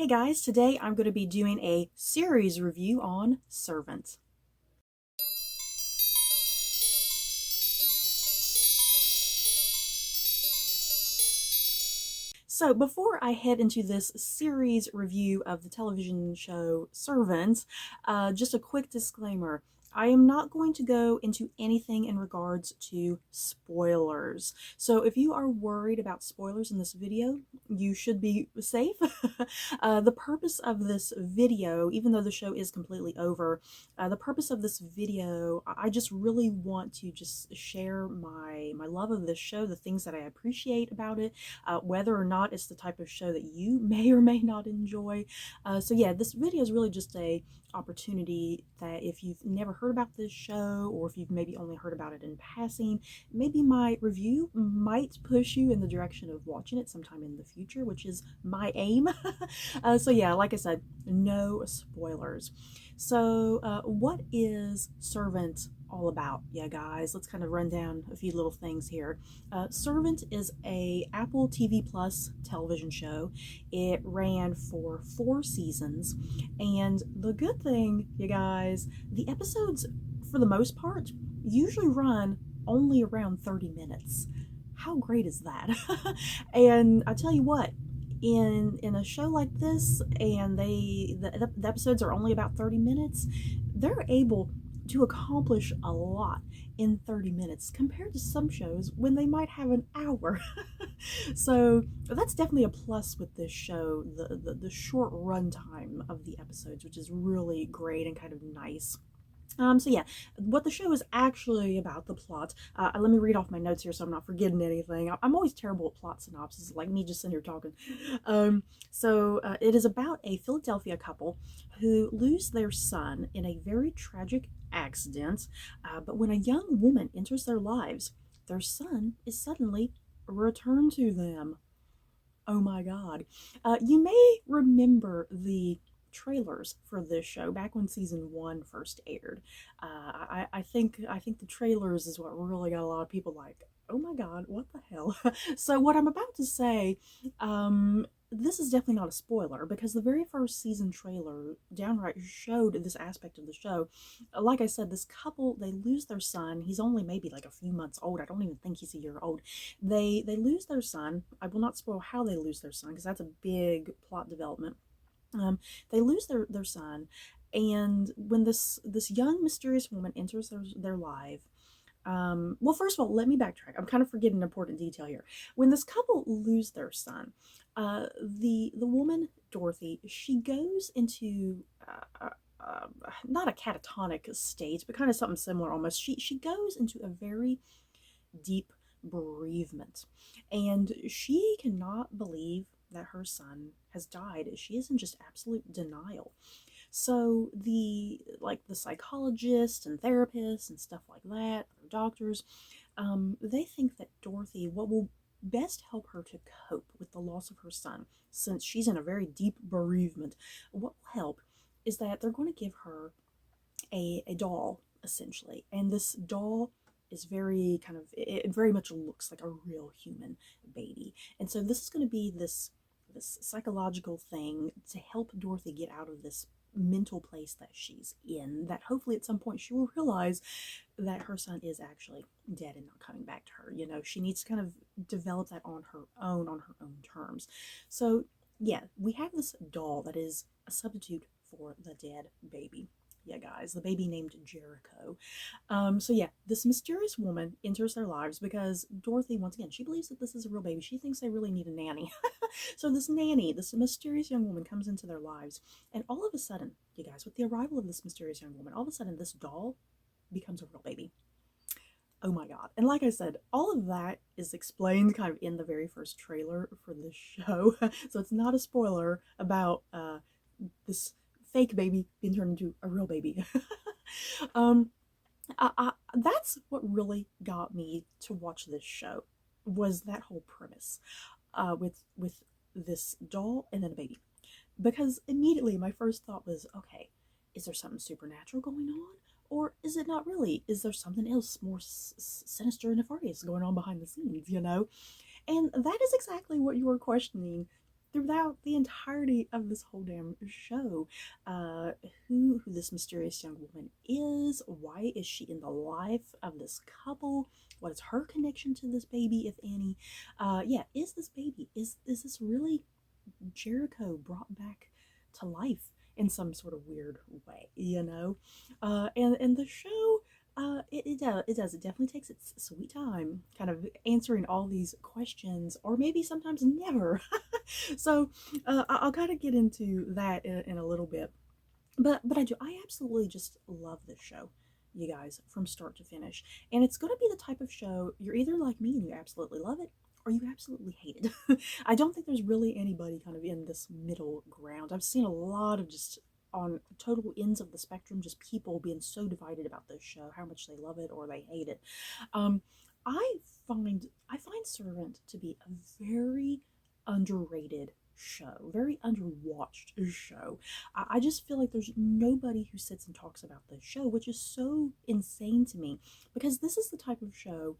Hey guys, today I'm going to be doing a series review on Servant. So before I head into this series review of the television show Servant, just a quick disclaimer. I am not going to go into anything in regards to spoilers. So if you are worried about spoilers in this video, you should be safe. The purpose of this video, even though the show is completely over, the purpose of this video, I just really want to just share my love of this show, the things that I appreciate about it, whether or not it's the type of show that you may or may not enjoy. So yeah, this video is really just a opportunity that if you've never heard about this show, or if you've maybe only heard about it in passing, maybe my review might push you in the direction of watching it sometime in the future, which is my aim. So yeah, like I said, no spoilers. So what is Servant all about? Yeah, guys, let's kind of run down a few little things here. Servant is a Apple TV Plus television show. It ran for 4 seasons, and the good thing, you guys, the episodes, for the most part, usually run only around 30 minutes. How great is that? And I tell you what, in a show like this, and the episodes are only about 30 minutes, they're able to accomplish a lot in 30 minutes compared to some shows when they might have an hour. So that's definitely a plus with this show, the short runtime of the episodes, which is really great and kind of nice. So yeah, what the show is actually about, the plot, let me read off my notes here so I'm not forgetting anything. I'm always terrible at plot synopses, like me just sitting here talking. It is about a Philadelphia couple who lose their son in a very tragic accident, but when a young woman enters their lives, their son is suddenly returned to them. Oh my god. You may remember the trailers for this show back when season 1 first aired. I think the trailers is what really got a lot of people like, oh my god, what the hell? So what I'm about to say, this is definitely not a spoiler, because the very first season trailer downright showed this aspect of the show. Like I said, this couple, they lose their son. He's only maybe like a few months old. I don't even think he's a year old. They lose their son. I will not spoil how they lose their son, because that's a big plot development. They lose their son, and when this young mysterious woman enters their life, well, first of all, let me backtrack. I'm kind of forgetting an important detail here. When this couple lose their son, the woman Dorothy, she goes into not a catatonic state, but kind of something similar almost. She goes into a very deep bereavement, and she cannot believe that her son has died. She is in just absolute denial. So the psychologists and therapists and stuff like that, doctors, they think that Dorothy, what will best help her to cope with the loss of her son, since she's in a very deep bereavement, what will help is that they're going to give her a doll, essentially. And this doll is very kind of, it very much looks like a real human baby. And so this is going to be this psychological thing to help Dorothy get out of this mental place that she's in, that hopefully at some point she will realize that her son is actually dead and not coming back to her. You know, she needs to kind of develop that on her own terms. So yeah, we have this doll that is a substitute for the dead baby. Yeah, guys, the baby named Jericho. So yeah, this mysterious woman enters their lives because Dorothy, once again, she believes that this is a real baby. She thinks they really need a nanny. So this nanny, this mysterious young woman, comes into their lives, and all of a sudden, you guys, with the arrival of this mysterious young woman, all of a sudden this doll becomes a real baby. Oh my god. And like I said, all of that is explained kind of in the very first trailer for this show. So it's not a spoiler about this fake baby being turned into a real baby. um, that's what really got me to watch this show, was that whole premise, with this doll and then a baby. Because immediately my first thought was, okay, is there something supernatural going on? Or is it not really? Is there something else more sinister and nefarious going on behind the scenes, you know? And that is exactly what you were questioning throughout the entirety of this whole damn show. Who this mysterious young woman is, why is she in the life of this couple, what is her connection to this baby, if any. Yeah, is this baby, is this really Jericho brought back to life in some sort of weird way, you know? And the show, it does. It definitely takes its sweet time kind of answering all these questions, or maybe sometimes never. So I'll kind of get into that in a little bit. But I absolutely just love this show, you guys, from start to finish. And it's going to be the type of show you're either like me and you absolutely love it, or you absolutely hate it. I don't think there's really anybody kind of in this middle ground. I've seen a lot of just on total ends of the spectrum, just people being so divided about this show, how much they love it or they hate it. Um, I I find Servant to be a very underrated show, very underwatched show. I just feel like there's nobody who sits and talks about this show, which is so insane to me, because this is the type of show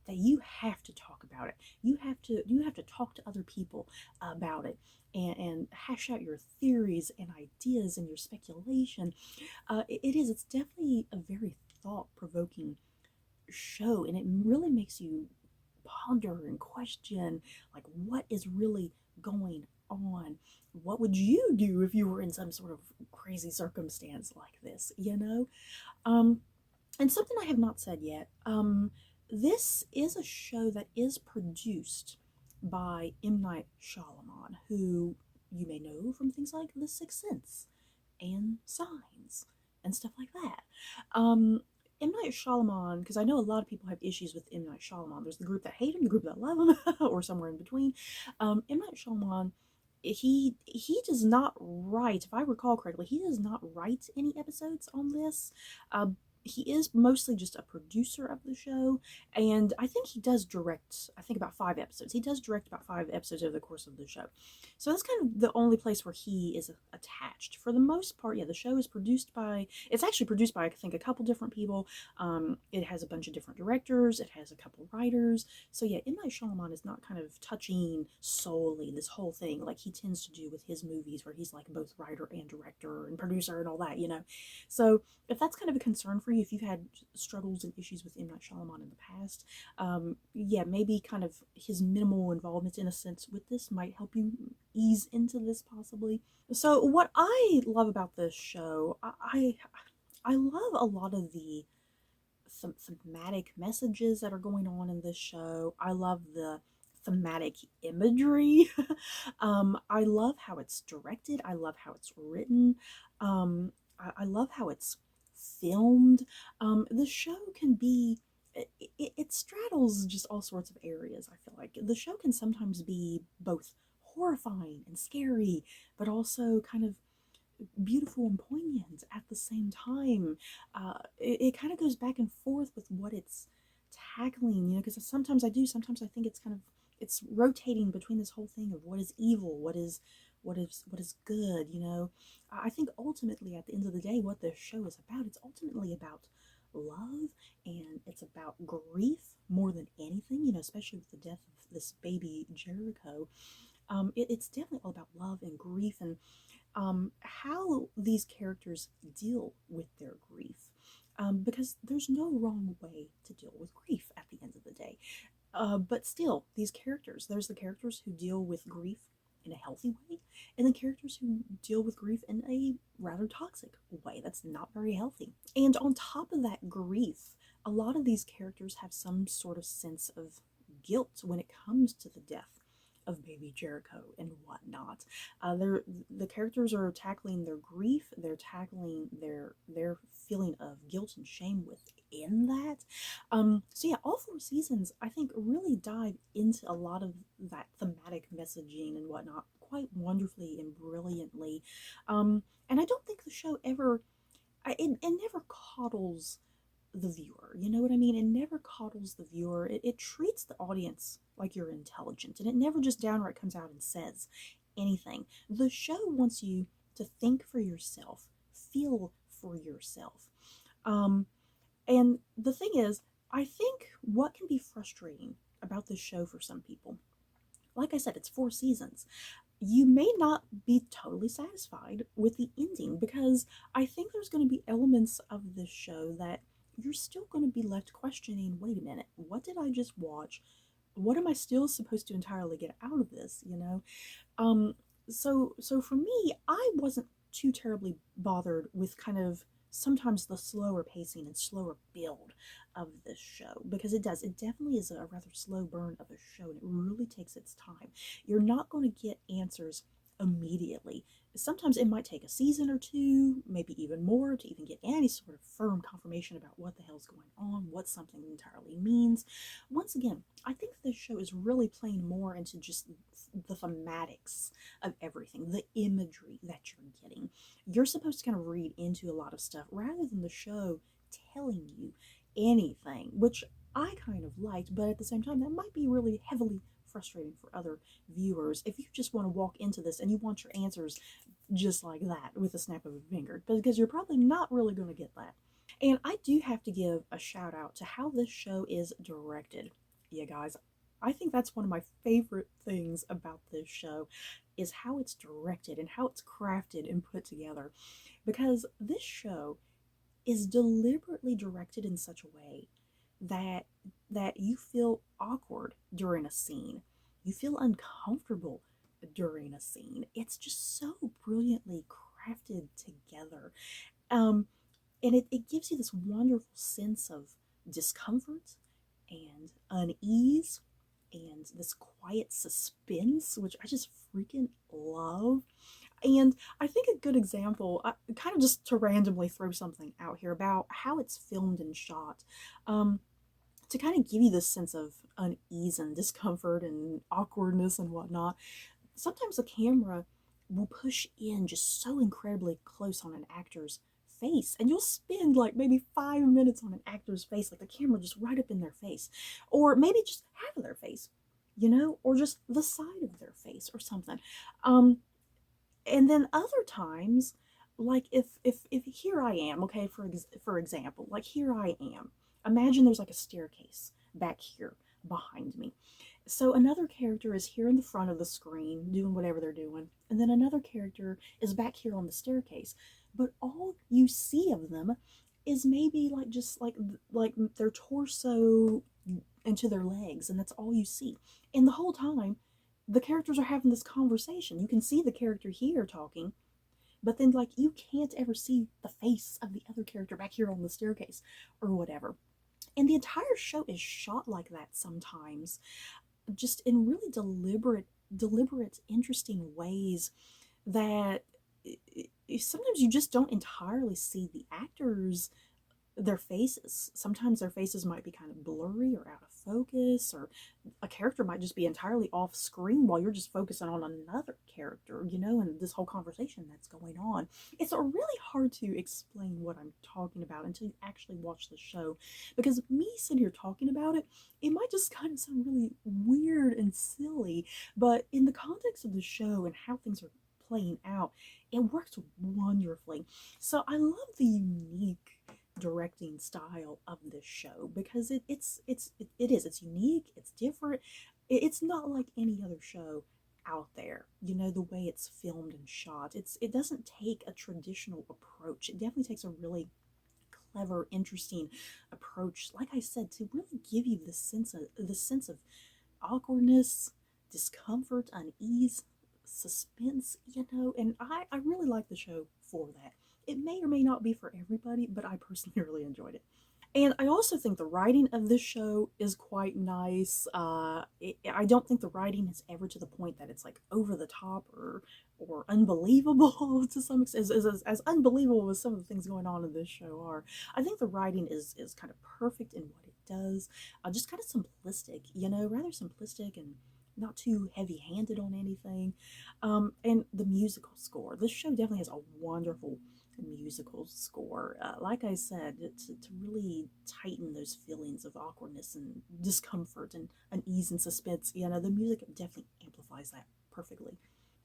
that you have to talk about it. You have to talk to other people about it, and hash out your theories and ideas and your speculation. It's definitely a very thought-provoking show, and it really makes you ponder and question, like, what is really going on. What would you do if you were in some sort of crazy circumstance like this, you know? um and something I have not said yet, this is a show that is produced by M. Night Shyamalan, who you may know from things like The Sixth Sense and Signs and stuff like that. Um, M. Night Shyamalan, because I know a lot of people have issues with M. Night Shyamalan. There's the group that hate him, the group that love him, or somewhere in between. M. Night Shyamalan, he does not write, if I recall correctly, he does not write any episodes on this. Uh, he is mostly just a producer of the show, and I think he does direct, I think, about 5 episodes. He does direct about 5 episodes over the course of the show. So that's kind of the only place where he is attached. For the most part, yeah, the show is produced by, it's actually produced by, I think, a couple different people. It has a bunch of different directors, it has a couple writers. So yeah, M. Night Shyamalan is not kind of touching solely this whole thing like he tends to do with his movies, where he's like both writer and director and producer and all that, you know. So if that's kind of a concern for you, if you've had struggles and issues with M. Night Shyamalan in the past, yeah, maybe kind of his minimal involvement in a sense with this might help you ease into this possibly. So what I love about this show, I love a lot of the thematic messages that are going on in this show. I love the thematic imagery. I love how it's directed. I love how it's written. I love how it's filmed. The show can be, it straddles just all sorts of areas. I feel like the show can sometimes be both horrifying and scary, but also kind of beautiful and poignant at the same time. It kind of goes back and forth with what it's tackling, you know, because sometimes sometimes I think it's kind of, it's rotating between this whole thing of what is evil, what is good, you know. I think ultimately at the end of the day, what this show is about, it's ultimately about love, and it's about grief more than anything, you know, especially with the death of this baby Jericho. It's definitely all about love and grief, and how these characters deal with their grief. Because there's no wrong way to deal with grief at the end of the day. But still, these characters, there's the characters who deal with grief in a healthy way, and the characters who deal with grief in a rather toxic way that's not very healthy. And on top of that grief, a lot of these characters have some sort of sense of guilt when it comes to the death of baby Jericho and whatnot. The characters are tackling their grief, they're tackling their feeling of guilt and shame within that. So yeah, all 4 seasons I think really dive into a lot of that thematic messaging and whatnot quite wonderfully and brilliantly. And I don't think the show ever, it never coddles the viewer. You know what I mean? It never coddles the viewer. It treats the audience like you're intelligent, and it never just downright comes out and says anything. The show wants you to think for yourself, feel for yourself. And the thing is, I think what can be frustrating about this show for some people, like I said, it's 4 seasons. you may not be totally satisfied with the ending, because I think there's going to be elements of this show that you're still going to be left questioning, wait a minute, what did I just watch? What am I still supposed to entirely get out of this, you know? Um, so for me, I wasn't too terribly bothered with kind of sometimes the slower pacing and slower build of this show, because it definitely is a rather slow burn of a show, and it really takes its time. You're not going to get answers immediately. Sometimes it might take a season or two, maybe even more, to even get any sort of firm confirmation about what the hell's going on, what something entirely means. Once again, I think this show is really playing more into just the thematics of everything, the imagery that you're getting. You're supposed to kind of read into a lot of stuff rather than the show telling you anything, which I kind of liked, but at the same time, that might be really heavily frustrating for other viewers if you just want to walk into this and you want your answers just like that with a snap of a finger, because you're probably not really going to get that. And I do have to give a shout out to how this show is directed. Yeah, guys, I think that's one of my favorite things about this show is how it's directed and how it's crafted and put together. Because this show is deliberately directed in such a way that you feel awkward during a scene. You feel uncomfortable during a scene. It's just so brilliantly crafted together. Um, and it gives you this wonderful sense of discomfort and unease and this quiet suspense, which I just freaking love. And I think a good example, kind of just to randomly throw something out here about how it's filmed and shot, um, to kind of give you this sense of unease and discomfort and awkwardness and whatnot. Sometimes the camera will push in just so incredibly close on an actor's face, and you'll spend like maybe 5 minutes on an actor's face, like the camera just right up in their face, or maybe just half of their face, you know, or just the side of their face or something. um and then other times, like if here I am, okay, for example, like here I am, imagine there's like a staircase back here behind me. So another character is here in the front of the screen doing whatever they're doing, and then another character is back here on the staircase. But all you see of them is maybe like just like their torso into their legs, and that's all you see. And the whole time, the characters are having this conversation. You can see the character here talking, but then like you can't ever see the face of the other character back here on the staircase or whatever. And the entire show is shot like that sometimes, just in really deliberate, interesting ways that sometimes you just don't entirely see the actors, their faces. Sometimes their faces might be kind of blurry or out of focus, or a character might just be entirely off screen while you're just focusing on another character, you know, and this whole conversation that's going on. It's really hard to explain what I'm talking about until you actually watch the show, because me sitting here talking about it, it might just kind of sound really weird and silly, but in the context of the show and how things are playing out, it works wonderfully. So I love the unique directing style of this show, because it's unique, it's different. It's not like any other show out there, you know, the way it's filmed and shot. It doesn't take a traditional approach. It definitely takes a really clever, interesting approach, like I said, to really give you this sense of awkwardness, discomfort, unease, suspense, you know. And I really like the show for that. It may or may not be for everybody, but I personally really enjoyed it. And I also think the writing of this show is quite nice. I don't think the writing is ever to the point that it's like over the top or unbelievable to some extent, as unbelievable as some of the things going on in this show are. I think the writing is kind of perfect in what it does. Just kind of simplistic, you know, rather simplistic and not too heavy-handed on anything. And the musical score. This show definitely has a wonderful musical score. Like I said, to really tighten those feelings of awkwardness and discomfort and unease and suspense, you know, the music definitely amplifies that perfectly.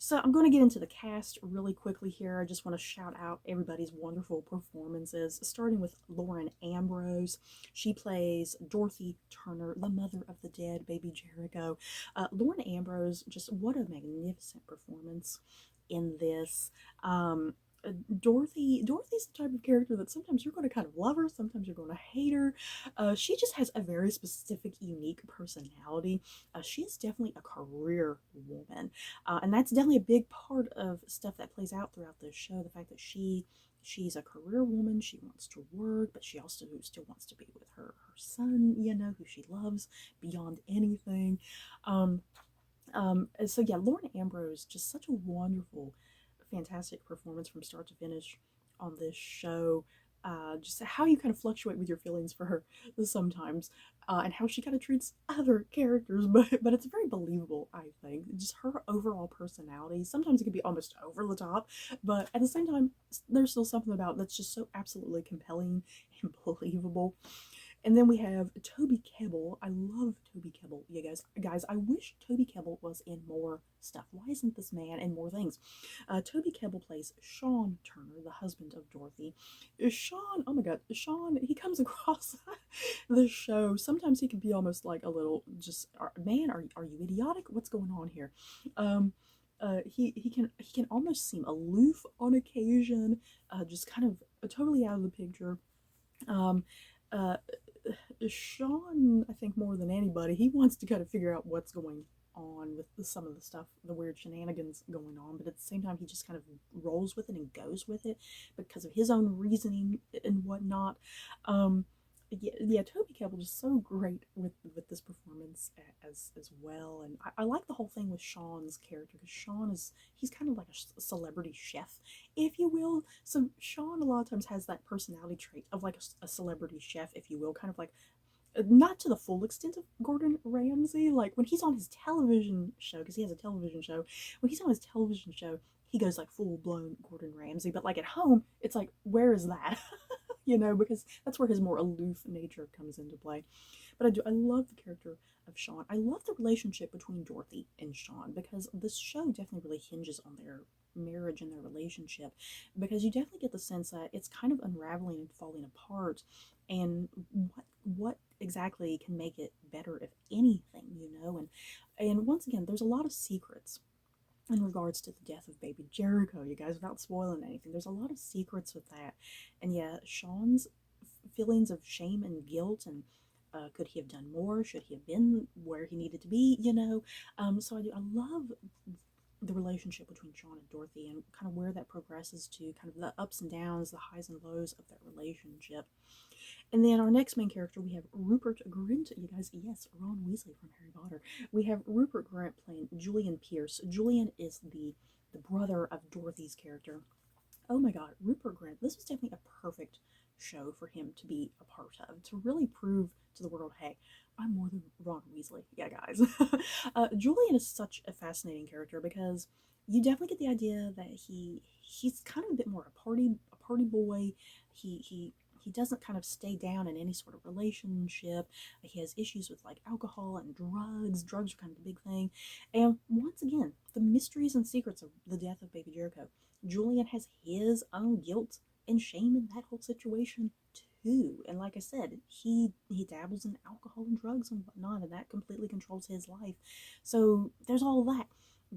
So I'm going to get into the cast really quickly here. I just want to shout out everybody's wonderful performances, starting with Lauren Ambrose. She plays Dorothy Turner, the mother of the dead baby Jericho. Lauren Ambrose, just what a magnificent performance in this. Dorothy's the type of character that sometimes you're going to kind of love her, sometimes you're going to hate her. She just has a very specific, unique personality. She is definitely a career woman, and that's definitely a big part of stuff that plays out throughout the show. The fact that she's a career woman, she wants to work, but she also still wants to be with her son, who she loves beyond anything. Um, so yeah, Lauren Ambrose, just such a wonderful, fantastic performance from start to finish on this show. Just how you kind of fluctuate with your feelings for her sometimes, and how she kind of treats other characters, but it's very believable. I think just her overall personality. Sometimes it can be almost over the top, but at the same time, there's still something about it that's just so absolutely compelling and believable. And then we have Toby Kebbell. I love Toby Kebbell. Yeah, guys, I wish Toby Kebbell was in more stuff. Why isn't this man in more things? Toby Kebbell plays Sean Turner, the husband of Dorothy. Sean, oh my God, Sean, he comes across the show. Sometimes he can be almost like a little just, man, are you idiotic? What's going on here? He can almost seem aloof on occasion, just kind of totally out of the picture. Um, uh, Sean, I think more than anybody, he wants to kind of figure out what's going on with some of the stuff, the weird shenanigans going on, but at the same time, he just kind of rolls with it and goes with it because of his own reasoning and whatnot. Um, yeah, Toby Kebbell just so great with this performance as well, and I like the whole thing with Sean's character because he's kind of like a celebrity chef, if you will. So Sean a lot of times has that personality trait of like a celebrity chef, if you will, kind of like not to the full extent of Gordon Ramsay. Like when he's on his television show, because he has a television show, when he's on his television show, he goes like full blown Gordon Ramsay. But like at home, it's like, where is that? Because that's where his more aloof nature comes into play. But I love the character of Sean. I love the relationship between Dorothy and Sean because this show definitely really hinges on their marriage and their relationship, because you definitely get the sense that it's kind of unraveling and falling apart, and what exactly can make it better, if anything. And once again, there's a lot of secrets in regards to the death of baby Jericho, you guys, without spoiling anything. There's a lot of secrets with that. And yeah, Sean's feelings of shame and guilt, and could he have done more? Should he have been where he needed to be? So I love the relationship between Sean and Dorothy, and kind of where that progresses to, kind of the ups and downs, the highs and lows of that relationship. And then our next main character, we have Rupert Grint. You guys, yes, Ron Weasley from Harry Potter. We have Rupert Grint playing Julian Pierce. Julian is the brother of Dorothy's character. Oh my God, Rupert Grint. This was definitely a perfect show for him to be a part of, to really prove to the world, hey, I'm more than Ron Weasley. Yeah, guys. Julian is such a fascinating character because you definitely get the idea that he's kind of a bit more a party boy. He doesn't kind of stay down in any sort of relationship. He has issues with like alcohol and drugs. Drugs are kind of the big thing. And once again, the mysteries and secrets of the death of baby Jericho. Julian has his own guilt and shame in that whole situation too. And like I said, he dabbles in alcohol and drugs and whatnot, and that completely controls his life. So there's all that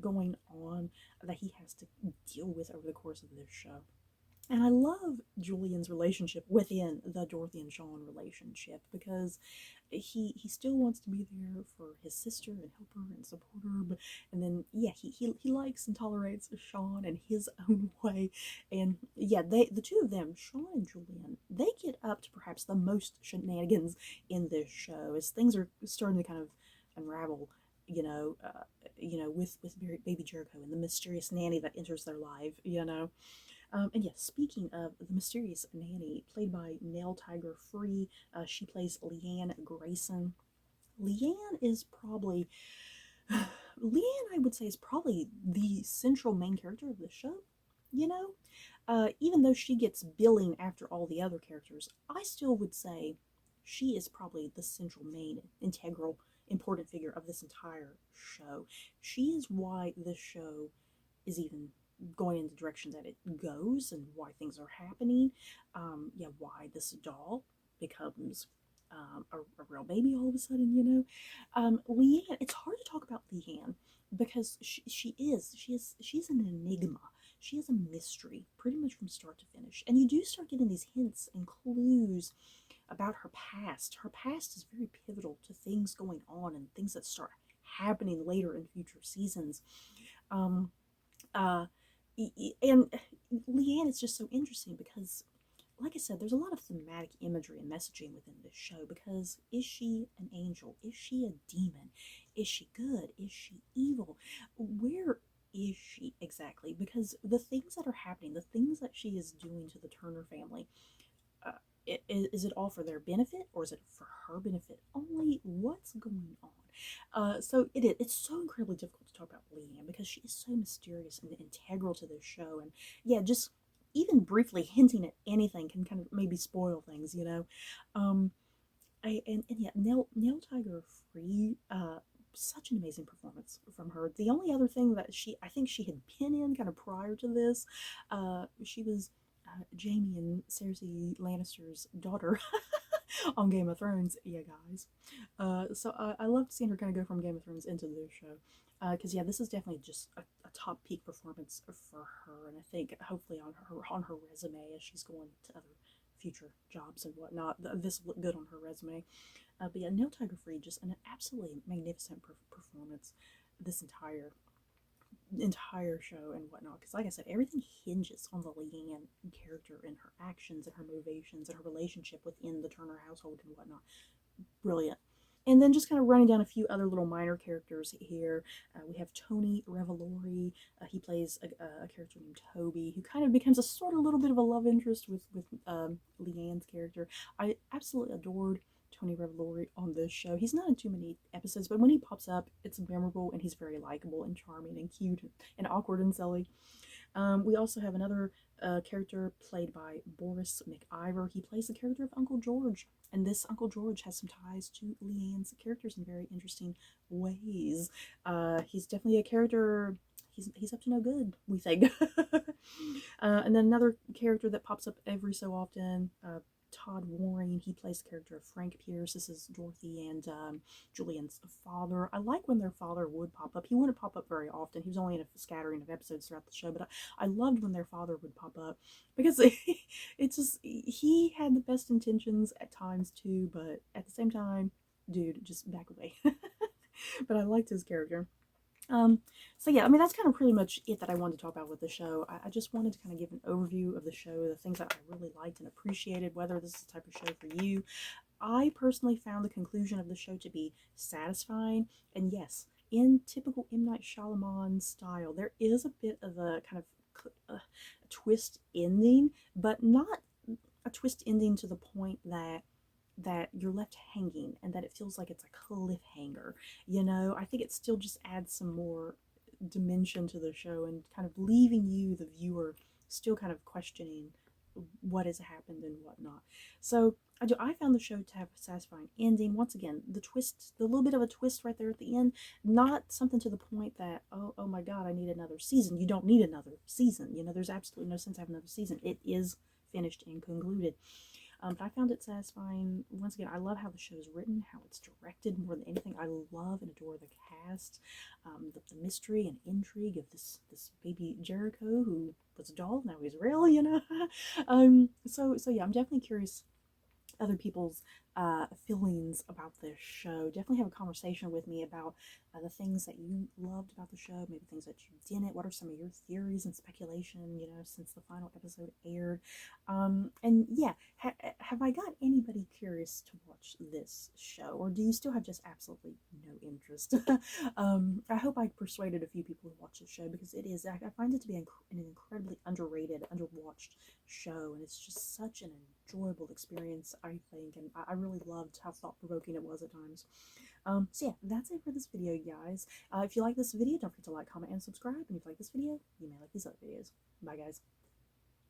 going on that he has to deal with over the course of this show. And I love Julian's relationship within the Dorothy and Sean relationship, because he still wants to be there for his sister and help her and support her, but and then yeah, he likes and tolerates Sean in his own way. And yeah, the two of them, Sean and Julian, they get up to perhaps the most shenanigans in this show as things are starting to kind of unravel. With baby Jericho and the mysterious nanny that enters their life. And yes, speaking of the mysterious nanny, played by Nell Tiger Free, she plays Leanne Grayson. Leanne is probably, Leanne, I would say, is probably the central main character of the show. Even though she gets billing after all the other characters, I still would say she is probably the central, main, integral, important figure of this entire show. She is why this show is even going in the direction that it goes and why things are happening. Yeah, why this doll becomes a real baby all of a sudden, you know. Leanne, it's hard to talk about Leanne because she's an enigma. She is a mystery pretty much from start to finish. And you do start getting these hints and clues about her past. Her past is very pivotal to things going on and things that start happening later in future seasons. Um, uh, and Leanne is just so interesting because, like I said, there's a lot of thematic imagery and messaging within this show. Because is she an angel? Is she a demon? Is she good? Is she evil? Where is she exactly? Because the things that are happening, the things that she is doing to the Turner family, uh, is it all for their benefit or is it for her benefit only? What's going on? So it's so incredibly difficult to talk about Leanne because she is so mysterious and integral to this show. And yeah, just even briefly hinting at anything can kind of maybe spoil things, you know. Um, and yeah, Nell Tiger Free, such an amazing performance from her. The only other thing that I think she had been in kind of prior to this, she was Jaime and Cersei Lannister's daughter on Game of Thrones. Yeah, guys. So I loved seeing her kind of go from Game of Thrones into this show. Because yeah, this is definitely just a top peak performance for her, and I think hopefully on her resume as she's going to other future jobs and whatnot, this will look good on her resume. But yeah, Neil Tiger Free, just an absolutely magnificent performance this entire show and whatnot. Because like I said, everything hinges on the Leanne character and her actions and her motivations and her relationship within the Turner household and whatnot. Brilliant. And then just kind of running down a few other little minor characters here. We have Tony Revolori. He plays a character named Toby, who kind of becomes a sort of little bit of a love interest with Leanne's character. I absolutely adored Tony Revolori on this show. He's not in too many episodes, but when he pops up, it's memorable, and he's very likable and charming and cute and awkward and silly. We also have another character played by Boris McIver. He plays the character of Uncle George, and this Uncle George has some ties to Leanne's characters in very interesting ways. He's definitely a character. He's up to no good, we think. And then another character that pops up every so often, Todd Waring. He plays the character of Frank Pierce. This is Dorothy and Julian's father. I like when their father would pop up. He wouldn't pop up very often. He was only in a scattering of episodes throughout the show, but I loved when their father would pop up because it's just, he had the best intentions at times too, but at the same time, dude, just back away. But I liked his character. So yeah, I mean, that's kind of pretty much it that I wanted to talk about with the show. I just wanted to kind of give an overview of the show, the things that I really liked and appreciated, whether this is the type of show for you. I personally found the conclusion of the show to be satisfying, and yes, in typical M. Night Shyamalan style, there is a bit of a kind of a twist ending, but not a twist ending to the point that you're left hanging and that it feels like it's a cliffhanger. You know, I think it still just adds some more dimension to the show and kind of leaving you, the viewer, still kind of questioning what has happened and whatnot. So I found the show to have a satisfying ending. Once again, the twist, the little bit of a twist right there at the end, not something to the point that, oh my god, I need another season. You don't need another season. You know, there's absolutely no sense having another season. It is finished and concluded. But I found it satisfying. Once again, I love how the show is written, how it's directed more than anything. I love and adore the cast, the mystery and intrigue of this baby Jericho who was a doll, now he's real, you know. So yeah, I'm definitely curious other people's feelings about this show. Definitely have a conversation with me about the things that you loved about the show, maybe things that you didn't. What are some of your theories and speculation, you know, since the final episode aired? And yeah, have I got anybody curious to watch this show, or do you still have just absolutely no interest? I hope I persuaded a few people to watch the show, because it is, I find it to be an incredibly underrated, underwatched show, and it's just such an enjoyable experience, I think, and I really loved how thought-provoking it was at times. So yeah, that's it for this video, guys. If you like this video, don't forget to like, comment, and subscribe, and if you like this video, you may like these other videos. Bye, guys.